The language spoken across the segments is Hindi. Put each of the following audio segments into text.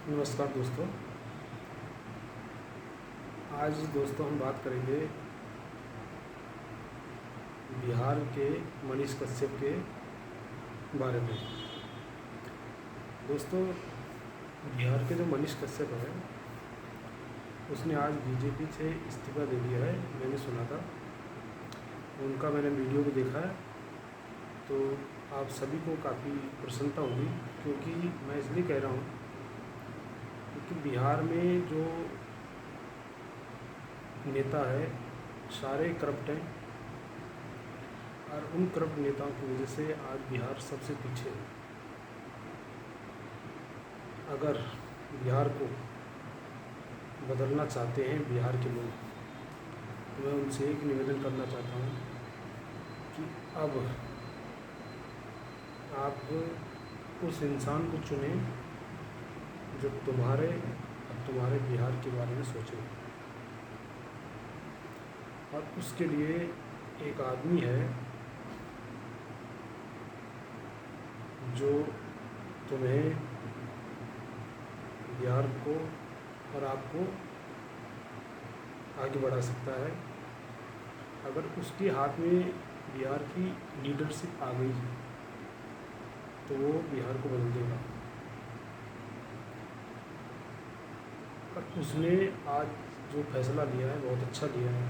नमस्कार दोस्तों। आज दोस्तों हम बात करेंगे बिहार के मनीष कश्यप के बारे में। दोस्तों, बिहार के जो मनीष कश्यप है उसने आज बीजेपी से इस्तीफा दे दिया है। मैंने सुना था, उनका मैंने वीडियो भी देखा है, तो आप सभी को काफ़ी प्रसन्नता होगी। क्योंकि मैं इसलिए कह रहा हूँ क्योंकि बिहार में जो नेता है सारे करप्ट हैं, और उन करप्ट नेताओं की वजह से आज बिहार सबसे पीछे है। अगर बिहार को बदलना चाहते हैं बिहार के लोग, तो मैं उनसे एक निवेदन करना चाहता हूँ कि अब आप उस इंसान को चुनें जो तुम्हारे बिहार के बारे में सोचे। और उसके लिए एक आदमी है जो तुम्हें, बिहार को और आपको आगे बढ़ा सकता है। अगर उसके हाथ में बिहार की लीडरशिप आ गई तो वो बिहार को बदल देगा। और उसने आज जो फैसला लिया है बहुत अच्छा लिया है,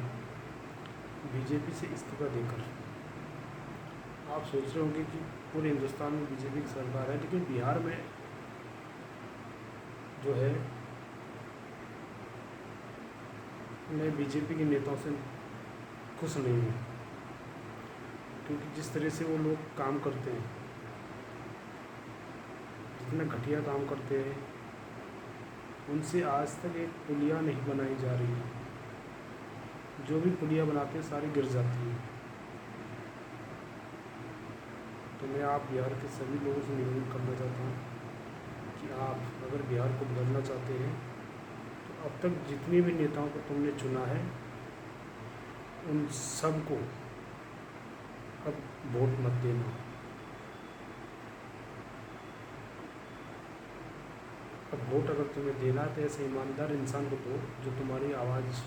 बीजेपी से इस्तीफा देकर। आप सोच रहे होंगे कि पूरे हिंदुस्तान में बीजेपी की सरकार है, लेकिन बिहार में जो है, मैं बीजेपी के नेताओं से खुश नहीं हूँ। क्योंकि जिस तरह से वो लोग काम करते हैं, जितना घटिया काम करते हैं, उनसे आज तक एक पुलिया नहीं बनाई जा रही है। जो भी पुलिया बनाते हैं सारी गिर जाती है। तो मैं आप बिहार के सभी लोगों से निवेदन करना चाहता हूँ कि आप अगर बिहार को बदलना चाहते हैं तो अब तक जितने भी नेताओं को तुमने चुना है उन सब को अब वोट मत देना। अब वोट अगर तुम्हें देना है तो ऐसे ईमानदार इंसान को दो जो तुम्हारी आवाज़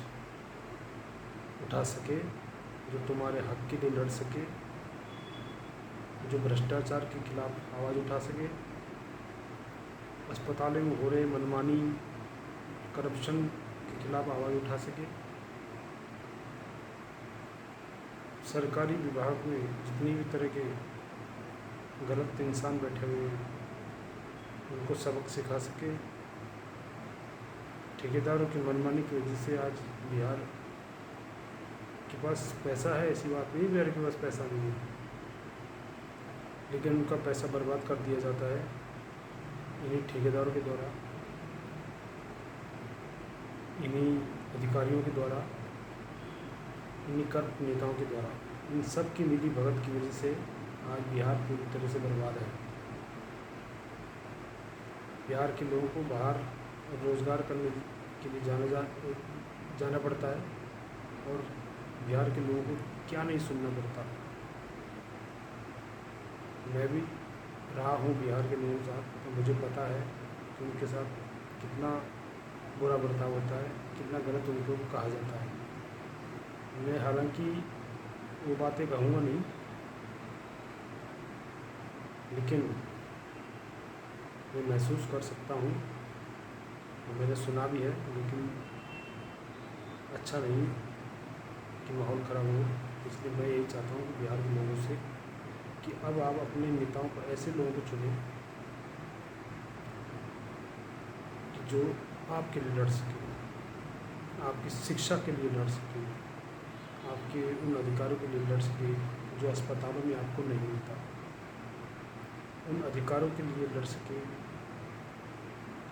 उठा सके, जो तुम्हारे हक के लिए लड़ सके, जो भ्रष्टाचार के खिलाफ आवाज़ उठा सके, अस्पतालों में हो रहे मनमानी करप्शन के खिलाफ आवाज़ उठा सके, सरकारी विभाग में जितनी भी तरह के गलत इंसान बैठे हुए हैं उनको सबक सिखा सके। ठेकेदारों की मनमानी की वजह से आज बिहार के पास पैसा है, ऐसी बात नहीं बिहार के पास पैसा नहीं है, लेकिन उनका पैसा बर्बाद कर दिया जाता है इन्हीं ठेकेदारों के द्वारा, इन्हीं अधिकारियों के द्वारा, इन्हीं करप्ट नेताओं के द्वारा। इन सब की मिली भगत की वजह से आज बिहार पूरी तरह से बर्बाद है। बिहार के लोगों को बाहर रोज़गार करने के लिए जाना पड़ता है, और बिहार के लोगों को क्या नहीं सुनना पड़ता। मैं भी रहा हूँ बिहार के लोगों के साथ, तो मुझे पता है कि उनके साथ कितना बुरा बर्ताव होता है, कितना गलत उनको कहा जाता है। मैं हालांकि वो बातें कहूँगा नहीं, लेकिन मैं महसूस कर सकता हूँ और मैंने सुना भी है। लेकिन अच्छा नहीं कि माहौल ख़राब हो, इसलिए मैं यही चाहता हूँ कि बिहार के लोगों से कि अब आप अपने नेताओं को, ऐसे लोगों को चुनें कि जो आपके लिए लड़ सके, आपकी शिक्षा के लिए लड़ सके, आपके उन अधिकारों के लिए लड़ सके जो अस्पतालों में आपको नहीं मिलता, उन अधिकारों के लिए लड़ सके,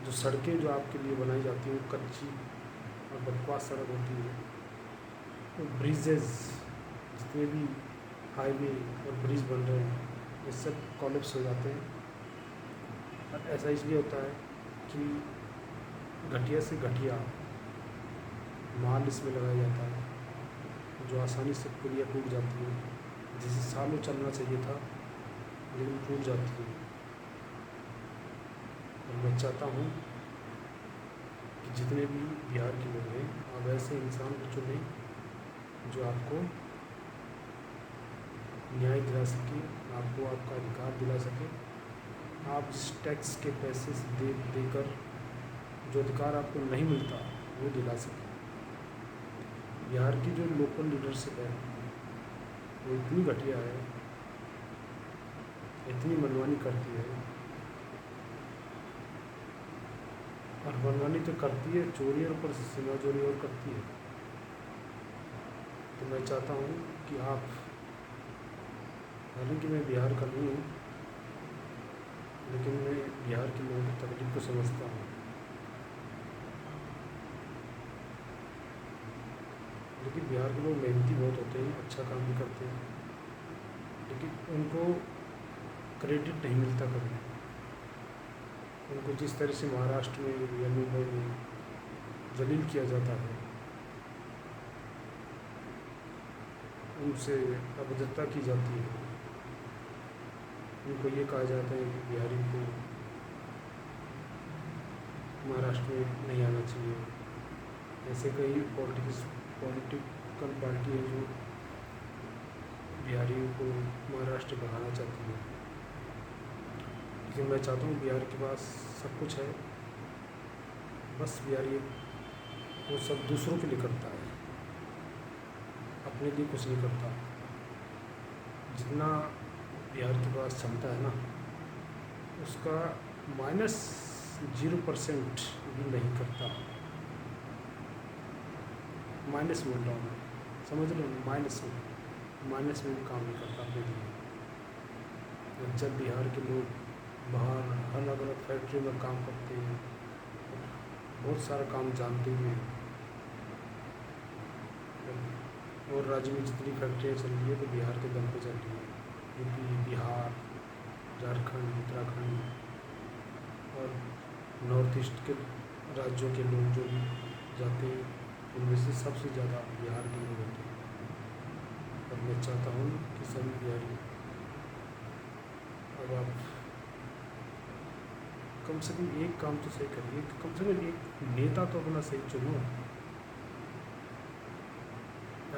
जो सड़कें जो आपके लिए बनाई जाती हैं कच्ची और बकवास सड़क होती है, वो ब्रिजेज़, जितने भी हाईवे और ब्रिज बन रहे हैं ये सब कॉलेप्स हो जाते हैं। और ऐसा इसलिए होता है कि घटिया से घटिया माल इसमें लगाया जाता है, जो आसानी से पुलिया टूट जाती है, जिसे सालों चलना चाहिए था लेकिन टूट जाती है। और मैं चाहता हूँ जितने भी बिहार के लोग हैं, आप ऐसे इंसान को चुनें जो आपको न्याय दिला सके, आपको आपका अधिकार दिला सके। आप जिस टैक्स के पैसे से देकर जो अधिकार आपको नहीं मिलता वो दिला सके। बिहार की जो लोकल लीडरशिप है वो इतनी घटिया है, इतनी मनमानी करती है, और मनमानी तो करती है, चोरी और ऊपर से सीमा चोरी और करती है। तो मैं चाहता हूँ कि आप, हालांकि मैं बिहार का नहीं हूँ, लेकिन मैं बिहार के लोगों की तकलीफ को समझता हूँ। लेकिन बिहार के लोग मेहनती बहुत होते हैं, अच्छा काम भी करते हैं, लेकिन उनको क्रेडिट नहीं मिलता कभी। उनको जिस तरह से महाराष्ट्र में या मुंबई में जलील किया जाता है, उनसे अभद्रता की जाती है, उनको ये कहा जाता है कि बिहारी को महाराष्ट्र में नहीं आना चाहिए। ऐसे कई पॉलिटिकल पार्टी है जो बिहारियों को महाराष्ट्र भगाना चाहती है। लेकिन मैं चाहता हूँ बिहार के पास सब कुछ है, बस बिहारी वो सब दूसरों के लिए करता है, अपने लिए कुछ नहीं करता। जितना बिहार के पास क्षमता है ना, उसका -0% भी नहीं करता। माइनस बोल रहा हूँ मैं, समझ लो, माइनस में भी काम नहीं करता अपने लिए। जब बिहार के लोग बाहर अलग अलग फैक्ट्री में काम करते हैं, बहुत सारा काम जानते हुए, और राज्य में जितनी फैक्ट्रियाँ चल रही है तो बिहार के दम पे चल रही है। यूपी, बिहार, झारखंड, उत्तराखंड और नॉर्थ ईस्ट के राज्यों के लोग जो भी जाते हैं, उनमें से सबसे ज़्यादा बिहार के लोग होते हैं। और मैं चाहता हूँ कि सभी बिहारी, अब आप कम से कम एक काम तो सही करिए, कम से कम एक नेता तो अपना सही चुनो।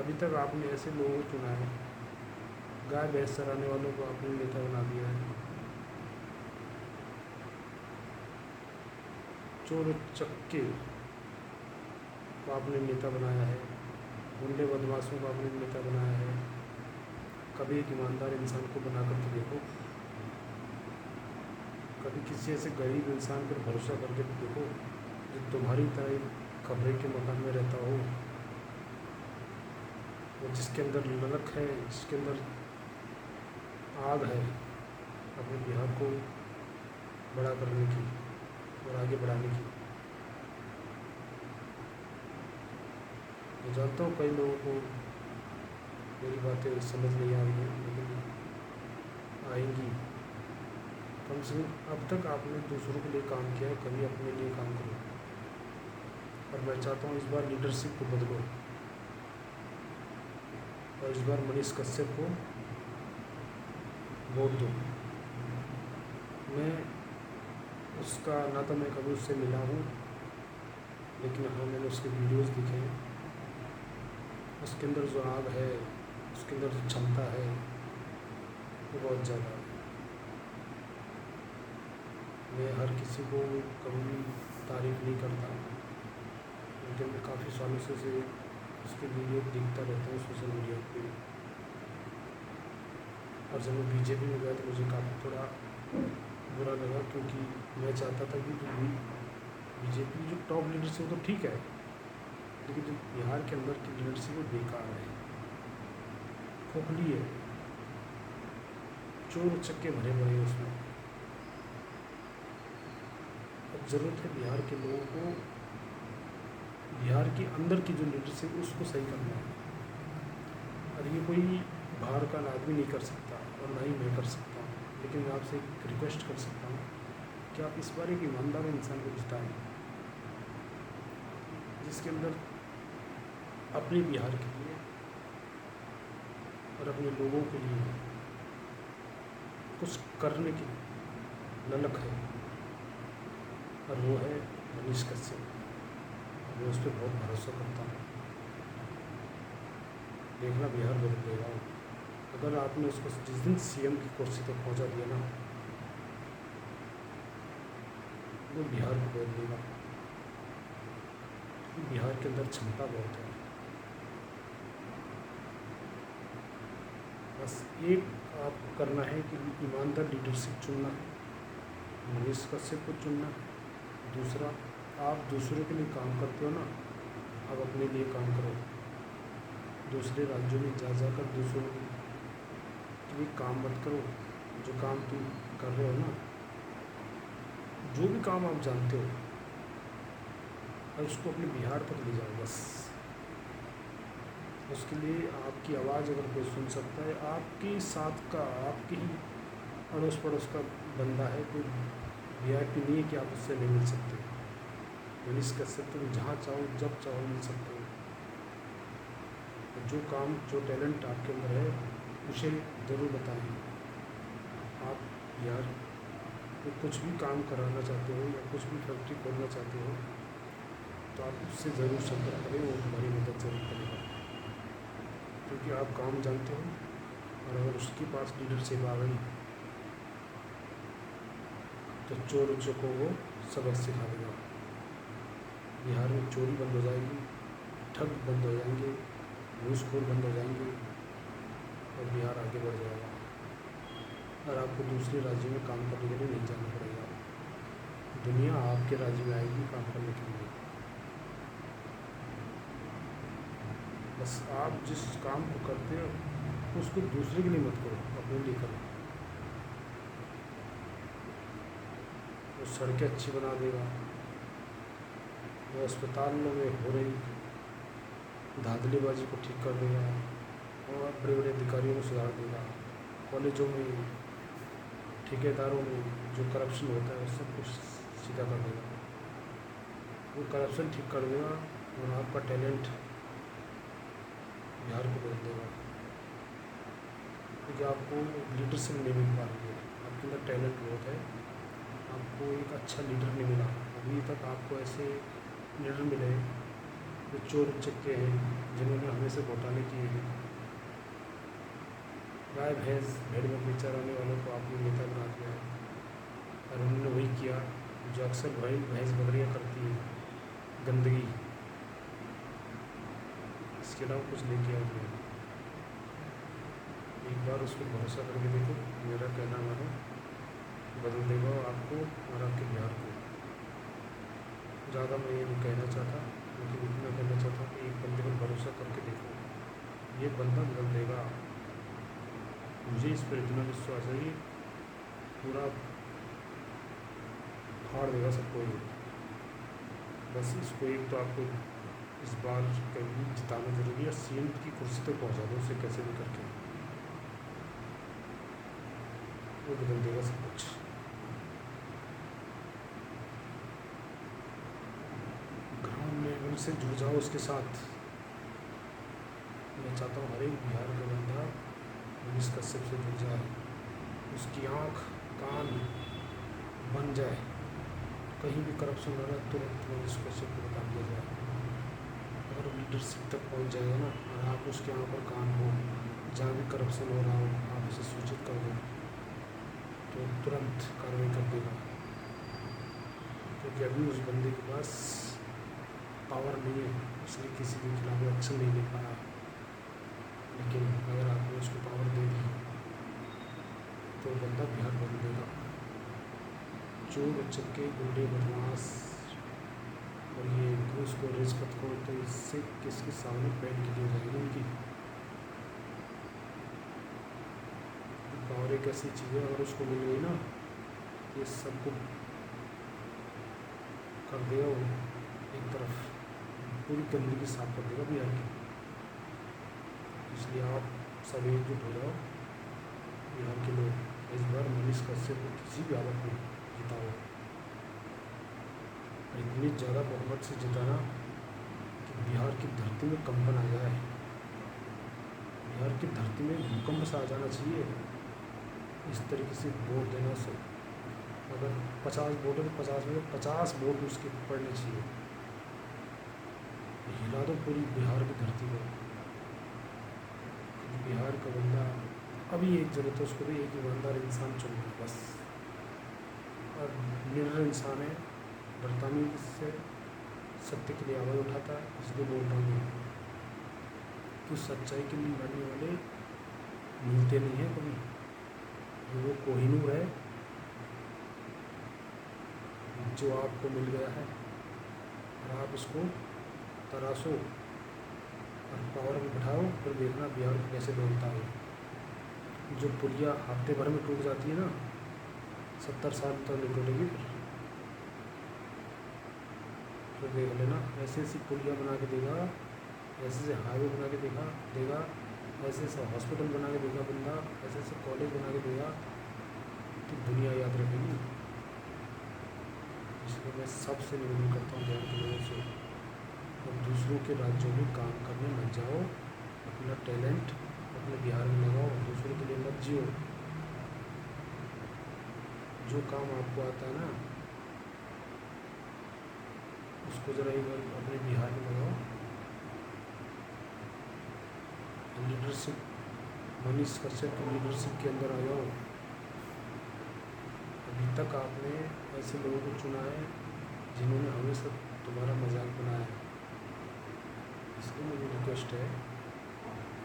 अभी तक आपने ऐसे लोगों को चुना है, गाय भैंस चराने वालों को आपने नेता बना दिया है, चोर चक्के को आपने नेता बनाया है, गुंडे बदमाशों को आपने नेता बनाया है। कभी एक ईमानदार इंसान को बना करके देखो, कभी किसी ऐसे गरीब इंसान पर भरोसा करके देखो जो तुम्हारी तरह कब्रे के मकान में रहता हो, और जिसके अंदर ललक है, जिसके अंदर आग है अपने बिहार को बड़ा करने की और आगे बढ़ाने की। मैं जानता हूँ कई लोगों को मेरी बातें समझ नहीं आ रही हैं, लेकिन आएंगी। कम से कम अब तक आपने दूसरों के लिए काम किया है, कभी अपने लिए काम करो। और मैं चाहता हूँ इस बार लीडरशिप को बदलो, और इस बार मनीष कश्यप को वोट दो। मैं उसका, ना तो मैं कभी उससे मिला हूँ, लेकिन हाँ मैंने उसके वीडियोस देखे हैं। उसके अंदर जो आग है, उसके अंदर जो क्षमता है, वो बहुत ज़्यादा है। मैं हर किसी को कभी भी तारीफ़ नहीं करता, लेकिन मैं काफ़ी सालों से उसके वीडियो देखता रहता हूँ सोशल मीडिया पे। और जब मैं बीजेपी में गया तो मुझे काफ़ी थोड़ा बुरा लगा, क्योंकि मैं चाहता था कि जो बीजेपी जो टॉप लीडरशिप वो तो ठीक है, लेकिन जो बिहार के अंदर की लीडरशिप वो बेकार है, खोखली है, चोर चक्के भरे पड़े हैं उसमें। अब ज़रूरत है बिहार के लोगों को, बिहार के अंदर की जो लीडरशिप उसको सही करना है। और ये कोई बाहर का आदमी नहीं कर सकता, और ना ही मैं कर सकता हूँ। लेकिन मैं आपसे एक रिक्वेस्ट कर सकता हूँ कि आप इस बार एक ईमानदार इंसान को जिताएं, जिसके अंदर अपने बिहार के लिए और अपने लोगों के लिए कुछ करने की ललक है, और वो है मनीष कश्यप। मैं उस पर बहुत भरोसा करता हूँ। देखना बिहार बदल देगा वो। अगर आपने उसको जिस दिन सीएम की कुर्सी तक पहुंचा दिया ना, वो बिहार को बदल देगा। बिहार के अंदर क्षमता बहुत है। बस एक आपको करना है कि ईमानदार लीडरशिप चुनना है, मनीष कश्यप को चुनना है। दूसरा, आप दूसरों के लिए काम करते हो ना, आप अपने लिए काम करो। दूसरे राज्यों में जा जाकर दूसरों के लिए काम मत करो। जो काम तुम कर रहे हो ना, जो भी काम आप जानते हो, और उसको अपने बिहार तक ले जाओ बस। उसके लिए आपकी आवाज़ अगर कोई सुन सकता है, आपके साथ का, आपके ही अड़ोस पड़ोस का बंदा है, कोई वीआईपी नहीं है कि आप उससे नहीं मिल सकते। मनीष कश्यप तुम जहाँ चाहो जब चाहो मिल सकते हो। जो काम, जो टैलेंट आपके अंदर है, उसे ज़रूर बताएं। आप यार तो कुछ भी काम कराना चाहते हो या कुछ भी फैक्ट्री खोलना चाहते हो, तो आप उससे ज़रूर संपर्क करें, वो तुम्हारी मदद ज़रूर करेगा। क्योंकि आप काम जानते हो, और अगर उसके पास लीडरशिप आ गई तो चोर को वो सबक सिखा देगा। बिहार में चोरी बंद हो जाएगी, ठग बंद हो जाएंगे, घूसखोर बंद हो जाएंगे, और बिहार आगे बढ़ जाएगा। और आपको दूसरे राज्यों में काम करने के लिए नहीं जाना पड़ेगा। दुनिया आपके राज्य में आएगी काम करने के लिए। बस आप जिस काम को करते हो उसको दूसरे के लिए मत करो, अपने लिए करो। वो सड़कें अच्छी बना देगा, वो अस्पतालों में हो रही धांधलीबाजी को ठीक कर देगा, और बड़े बड़े अधिकारियों को सुधार देगा। कॉलेजों में, ठेकेदारों में जो करप्शन होता है, वो सब कुछ सीधा कर देगा। वो करप्शन ठीक कर देगा, और आपका टैलेंट बिहार को बदल देगा। क्योंकि आपको लीडरशिप नहीं मिल पा रही है, आपके अंदर टैलेंट बहुत है, आपको एक अच्छा लीडर नहीं मिला। अभी तक आपको ऐसे लीडर मिले जो चोर उचक्के हैं, जिन्होंने हमेशा घोटाले किए हैं। गाय भैंस भेड़ बकरी चराने वालों को आपने नेता बना दिया है, और उन्होंने वही किया जो अक्सर भाई भैंस बकरियाँ करती हैं, गंदगी। इसके अलावा कुछ नहीं किया उन्होंने। एक बार उस पर भरोसा करके देखो, मेरा कहना मानो, बदल देगा आपको और आपके बिहार को। ज़्यादा मैं ये नहीं कहना चाहता, लेकिन इतना कहना चाहता हूँ कि एक बंदे पर भरोसा करके देखो, ये बंदा बदल देगा। मुझे इस पर इतना विश्वास है कि पूरा फाड़ देगा सबको ये। बस इसको एक तो आपको इस बार कहीं जिताना जरूरी है, सीएम की कुर्सी तक पहुँचा दो उसे कैसे भी करके, वो बदल देगा सब कुछ। ग्राउंड लेवल से जुड़ जाओ उसके साथ। मैं चाहता हूँ हर एक बिहार का बंदा मनीष कश्यप से जुड़ जाए, उसकी आँख कान बन जाए। कहीं भी करप्शन हो रहा है तुरंत मनीष कश्यप को बता दिया जाए। अगर लीडरशिप तक पहुँच जाएगा ना, और आप उसके आँख और कान हो, जहाँ भी करप्शन हो रहा हो आप उसे सूचित कर दो, तो तुरंत कार्रवाई कर देगा। क्योंकि अभी उस बंदे के पास पावर नहीं है, इसलिए किसी के खिलाफ एक्शन नहीं ले पा रहा। लेकिन अगर आपने उसको पावर दे दी तो बंदा बिहार बदल देगा। चोर उचक्के गुंडे बदमाश और ये घूस को रिश्वत को, तो इससे किसके सामने पैर गिरी हो जाएगी उनकी। पावर एक ऐसी चीज़ है, अगर उसको मिल गई ना, ये सबको कर देगा वो एक तरफ, पूरी गंदगी साफ कर देगा बिहार की। इसलिए आप सब एकजुट हो जाओ बिहार के लोग, इस बार मनीष कश्यप को किसी भी हालत में जिताओ। इतनी ज़्यादा बहुमत से जिताना कि बिहार की धरती में कंपन आ जाए। बिहार की धरती में भूकंप सा आ जाना चाहिए। इस तरीके से वोट देना सब, अगर 50 वोट है तो 50 में 50 वोट उसके पड़ने चाहिए। हिला दो पूरी बिहार की धरती को। बिहार का बंदा अभी एक ज़रूरत है उसको भी, एक ईमानदार इंसान चुनना बस। और निडर इंसान है, डरता नहीं इससे, सत्य के लिए आवाज़ उठाता है, इसलिए बोल रहा हूँ कि सच्चाई के लिए लड़ने वाले मिलते नहीं हैं कभी। वो कोहिनूर है जो आपको मिल गया है, और आप इसको तराशो और पावर में बिठाओ, फिर देखना बिहार को कैसे डोलता है। जो पुलिया हफ्ते भर में टूट जाती है ना, 70 साल तक नहीं टूटेगी। फिर देख लेना, ऐसी ऐसी पुलिया बना के देगा, ऐसे ऐसे हाईवे बना के देगा, ऐसे ऐसे हॉस्पिटल बना के देगा बंदा, ऐसे ऐसे कॉलेज बना के देगा कि दुनिया याद रखेगी। इसलिए मैं सबसे निवेदन करता हूँ बिहार के लोगों से, और दूसरों के राज्यों में काम करने मत जाओ, अपना टैलेंट अपने बिहार में लगाओ, दूसरों के लिए मत जियो। जो काम आपको आता है ना उसको ज़रा एक बार अपने बिहार में लगाओ। लीडरशिप, मनीष कश्यप की लीडरशिप के अंदर आ जाओ। अभी तक आपने ऐसे लोगों को चुना है जिन्होंने हमेशा तुम्हारा मजाक बनाया है। इसलिए मेरी रिक्वेस्ट है,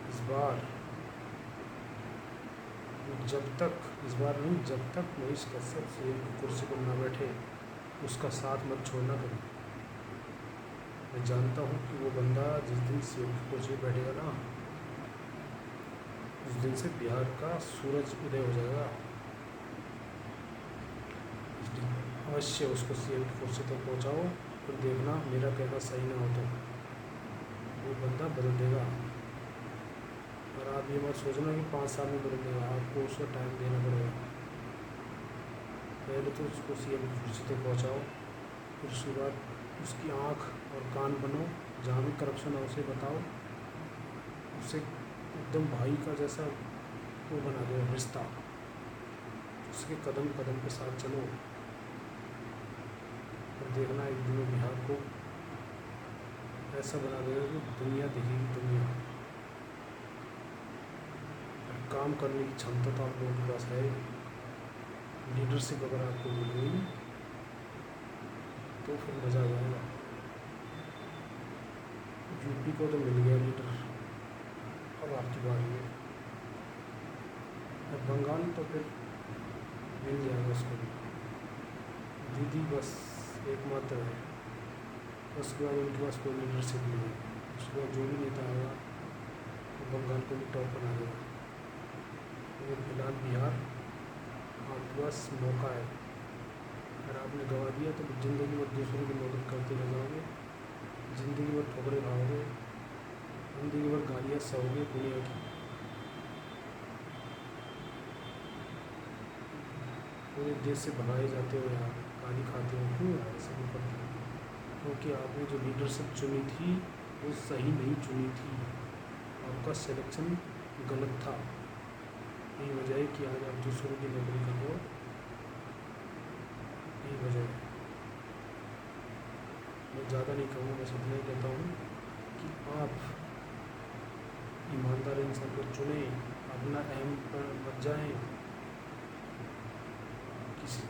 इस बार इस बार नहीं, जब तक मनीष कश्यप सीएम की कुर्सी पर ना बैठे उसका साथ मत छोड़ना कभी। मैं जानता हूँ कि वो बंदा जिस दिन सीएम की कुर्सी पर बैठेगा ना, उस दिन से बिहार का सूरज उदय हो जाएगा। अवश्य उसको सीएम की कुर्सी तक पहुँचाओ, फिर देखना मेरा कहना सही ना हो तो वो बंदा बदल देगा। और आप ये मत सोचना कि 5 साल में बदल देगा, आपको उसको टाइम देना पड़ेगा। पहले तो उसको सीएम की कुर्सी तक पहुँचाओ, फिर उसके बाद उसकी आँख और कान बनो, जहाँ भी करप्शन है उसे बताओ, उसे एकदम भाई का जैसा वो बना दो रिश्ता, उसके कदम कदम के साथ चलो। और देखना एक दिन बिहार को ऐसा बना देगा कि दुनिया दिखेगी दुनिया। काम करने की क्षमता तो आप लोगों के पास है, लीडरशिप अगर आपको मिल गई तो फिर मज़ा आ जाएगा। यूपी को तो मिल गया लीडर, अब आपकी बारी है। और बंगाल तो फिर मिल जाएगा उसको भी। दीदी बस एकमात्र है, उसके बाद उनके पास कोई लीडरशिप नहीं है। उसके बाद जो भी नेता आएगा वो बंगाल को भी टॉप बना देगा। लेकिन फिलहाल बिहार आपके पास मौका है, अगर आपने गवा दिया तो ज़िंदगी भर दूसरों की मदद करते रह जाओगे, ज़िंदगी भर ठोकरे खाओगे, ज़िंदगी भर गालियाँ सहोगे दुनिया की। पूरे देश से भगाए जाते हो यार, गाली खाते हो, क्यों यार ऐसा नहीं करते? क्योंकि आपने जो लीडरशिप चुनी थी वो सही नहीं चुनी थी, आपका सिलेक्शन गलत था। यही वजह है कि आज आप दूसरों की नौकरी कर रहे हो, यही वजह है। मैं ज़्यादा नहीं कहूँगा, बस इतना ही कहता हूँ कि आप ईमानदार इंसान को चुने, अपना अहम पर मत जाएं, किसी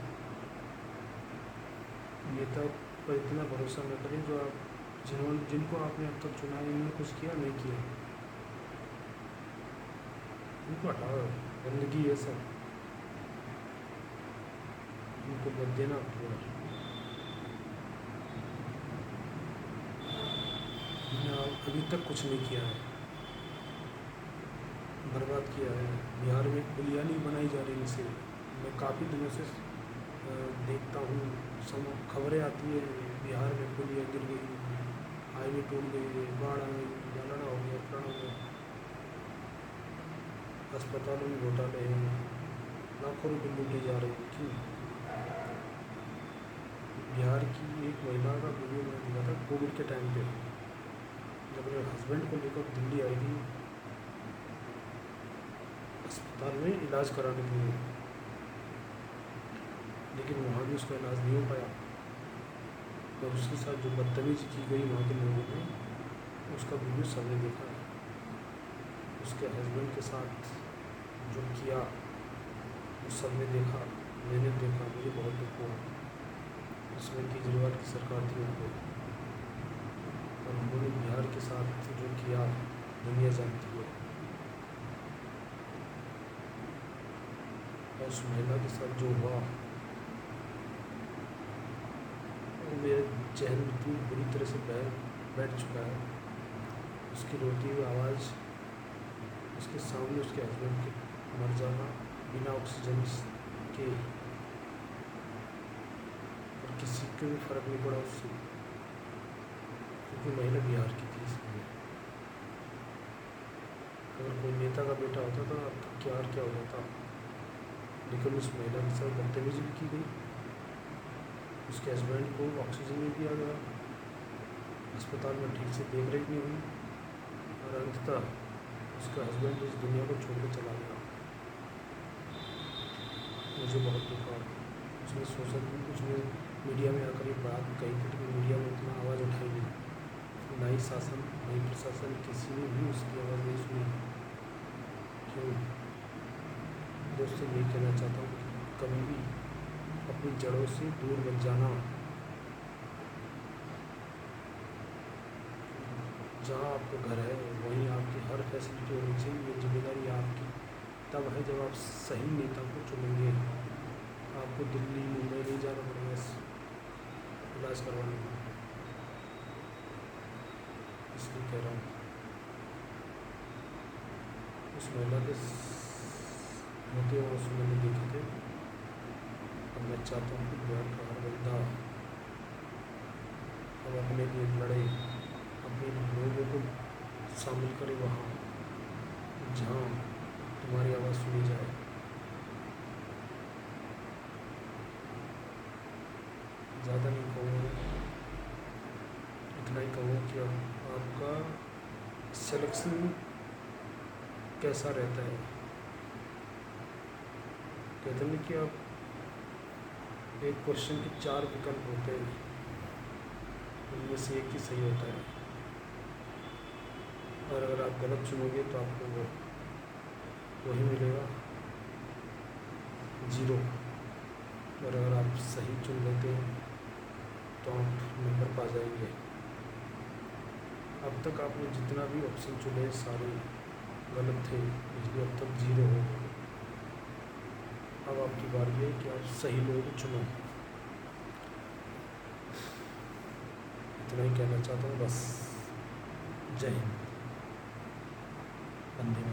नेता पर इतना भरोसा न करें जो आप जिनको आपने अब तक चुना है, इन्होंने कुछ किया नहीं किया, उनको हटाओ, गंदगी है सब, उनको मत देना पूरा। अभी तक कुछ नहीं किया है, बर्बाद किया है। बिहार में पुलिया नहीं बनाई जा रही इनसे, मैं काफ़ी दिनों से देखता हूँ, खबरें आती है बिहार में पुलिया गिर गई, हाईवे टूट गई, बाढ़ आ गई, जलाना हो गया, फलाना हो गया, अस्पतालों में घोटाले हैं, लाखों रुपये लूटे जा रहे हैं। क्यों? बिहार की एक महिला का वीडियो मैंने देखा था कोविड के टाइम पे, जब मेरे हस्बैंड को लेकर दिल्ली आई थी अस्पताल में इलाज कराने के लिए, लेकिन वहाँ भी उसका इलाज नहीं हो पाया। और उसके साथ जो बदतमीजी की गई वहाँ के लोगों ने, उसका वीडियो सबने देखा है। उसके हस्बैंड के साथ जो किया वो सबने देखा, मैंने देखा, मुझे बहुत दुख हुआ। इसमें केजरीवाल की सरकार थी उनको, और उन्होंने बिहार के साथ जो किया दुनिया जानती है। और उस महिला के साथ जो हुआ वो मेरे जहन में इतनी बुरी तरह से बैठ चुका है। उसकी रोती हुई आवाज़, उसके सामने उसके हस्बैंड के मर जाना बिना ऑक्सीजन के, और किसी को भी फर्क नहीं पड़ा उससे, क्योंकि महिला बिहार की थी। इसलिए अगर कोई नेता का बेटा होता तो क्या हो जाता, लेकिन उस महिला के साथ बदतमीजी भी की गई। उसके हस्बैंड को ऑक्सीजन नहीं दिया गया, अस्पताल में ठीक से देख रेख नहीं हुई, और अंततः उसका हस्बैंड इस दुनिया को छोड़ कर चला गया। मुझे बहुत दुख हुआ। उसने मीडिया में आकर ये बात कही थी, लेकिन मीडिया में इतना आवाज़ उठाई नहीं, ना ही शासन ना ही प्रशासन, किसी ने भी उसकी आवाज़ नहीं सुनी। क्यों? दोस्तों, यही कहना चाहता हूँ कि कभी भी अपनी जड़ों से दूर मत जाना। जहाँ आपका घर है वहीं आपकी हर फैसिलिटी होनी चाहिए। ये जिम्मेदारी आपकी तब है जब आप सही नेता को चुनेंगे। आपको दिल्ली मुंबई नहीं जाना पड़ेगा इलाज करवाने में, इसलिए कह रहा हूँ। उस महिला के होते हुए आंसू मैंने देखे थे, और मैं चाहता हूँ कि बिहार का हर बंदा अब अपने लिए लड़े, अपने लोगों को शामिल करे वहाँ जहाँ तुम्हारी आवाज़ सुनी जाए। ज़्यादा नहीं कहूँगा, इतना ही कहूँ कि अब आपका सिलेक्शन कैसा रहता है। कहते हैं कि आप एक क्वेश्चन के 4 विकल्प होते हैं, उनमें से एक ही सही होता है, और अगर आप गलत चुनोगे तो आपको वही मिलेगा 0, और अगर आप सही चुन लेते हैं तो आप नंबर पा जाएंगे। अब तक आपने जितना भी ऑप्शन चुने सारे गलत थे, इसलिए अब तक 0 हो। अब आपकी बारी है कि आप सही लोग चुनो। इतना ही कहना चाहता हूँ बस। जय हिंद, वंदे मातरम।